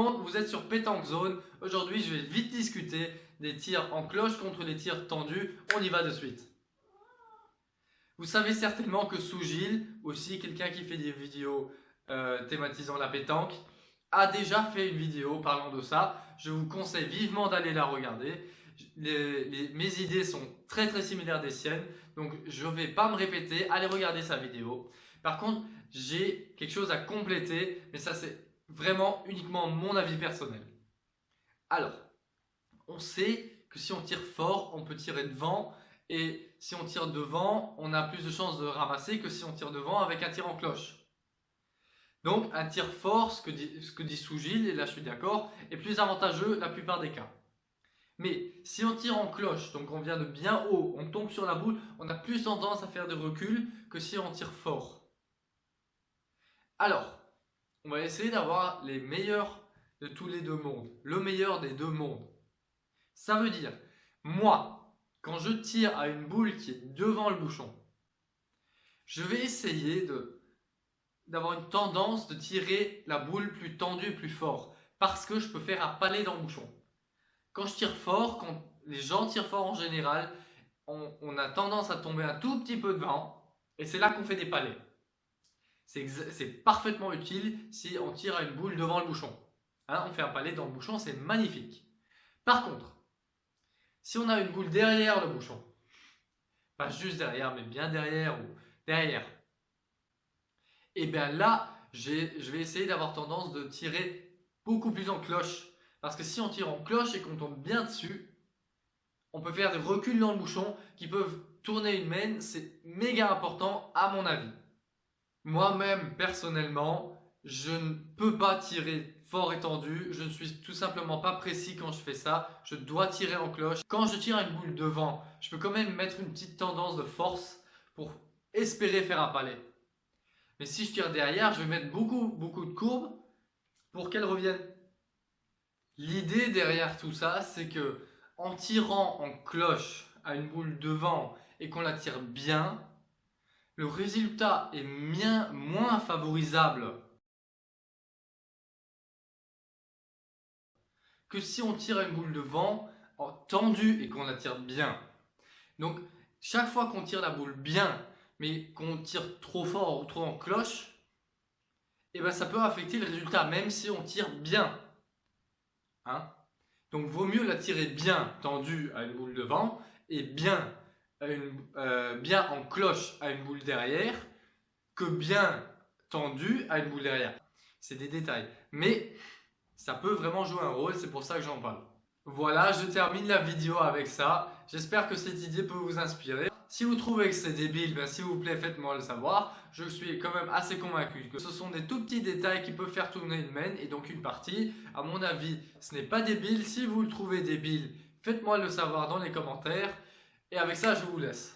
monde, vous êtes sur Pétanque Zone. Aujourd'hui, je vais vite discuter des tirs en cloche contre les tirs tendus. On y va de suite. Vous savez certainement que Sougil, aussi quelqu'un qui fait des vidéos thématisant la pétanque, a déjà fait une vidéo parlant de ça. Je vous conseille vivement d'aller la regarder. Mes idées sont très similaires des siennes, donc je ne vais pas me répéter. Allez regarder sa vidéo. Par contre, j'ai quelque chose à compléter, mais ça c'est vraiment uniquement mon avis personnel. Alors, on sait que si on tire fort, on peut tirer devant, et si on tire devant, on a plus de chances de ramasser que si on tire devant avec un tir en cloche. Donc un tir fort, ce que dit Sougil, et là je suis d'accord, est plus avantageux la plupart des cas. Mais si on tire en cloche, donc on vient de bien haut, on tombe sur la boule, on a plus tendance à faire des reculs que si on tire fort. Alors, on va essayer d'avoir les meilleurs de tous les deux mondes, le meilleur des deux mondes. Ça veut dire, moi, quand je tire à une boule qui est devant le bouchon, je vais essayer d'avoir une tendance de tirer la boule plus tendue et plus fort, parce que je peux faire un palais dans le bouchon. Quand je tire fort, quand les gens tirent fort en général, on a tendance à tomber un tout petit peu devant, et c'est là qu'on fait des palais. C'est parfaitement utile si on tire à une boule devant le bouchon. Hein, on fait un palais dans le bouchon, c'est magnifique. Par contre, si on a une boule derrière le bouchon, pas juste derrière, mais bien derrière ou derrière, et bien là, je vais essayer d'avoir tendance de tirer beaucoup plus en cloche. Parce que si on tire en cloche et qu'on tombe bien dessus, on peut faire des reculs dans le bouchon qui peuvent tourner une main. C'est méga important à mon avis. Moi-même, personnellement, je ne peux pas tirer fort et tendu. Je ne suis tout simplement pas précis quand je fais ça. Je dois tirer en cloche. Quand je tire une boule devant, je peux quand même mettre une petite tendance de force pour espérer faire un palais. Mais si je tire derrière, je vais mettre beaucoup de courbes pour qu'elle revienne. L'idée derrière tout ça, c'est que en tirant en cloche à une boule devant et qu'on la tire bien, le résultat est moins favorisable que si on tire à une boule devant en tendue et qu'on la tire bien. Donc chaque fois qu'on tire la boule bien, mais qu'on tire trop fort ou trop en cloche, et ben ça peut affecter le résultat même si on tire bien. Hein? Donc vaut mieux la tirer bien tendue à une boule devant et bien en cloche à une boule derrière que bien tendue à une boule derrière. C'est des détails, mais ça peut vraiment jouer un rôle, c'est pour ça que j'en parle. Voilà, je termine la vidéo avec ça. J'espère que cette idée peut vous inspirer. Si vous trouvez que c'est débile, ben, s'il vous plaît, faites-moi le savoir. Je suis quand même assez convaincu que ce sont des tout petits détails qui peuvent faire tourner une main et donc une partie. À mon avis, ce n'est pas débile. Si vous le trouvez débile, faites-moi le savoir dans les commentaires. Et avec ça, je vous laisse.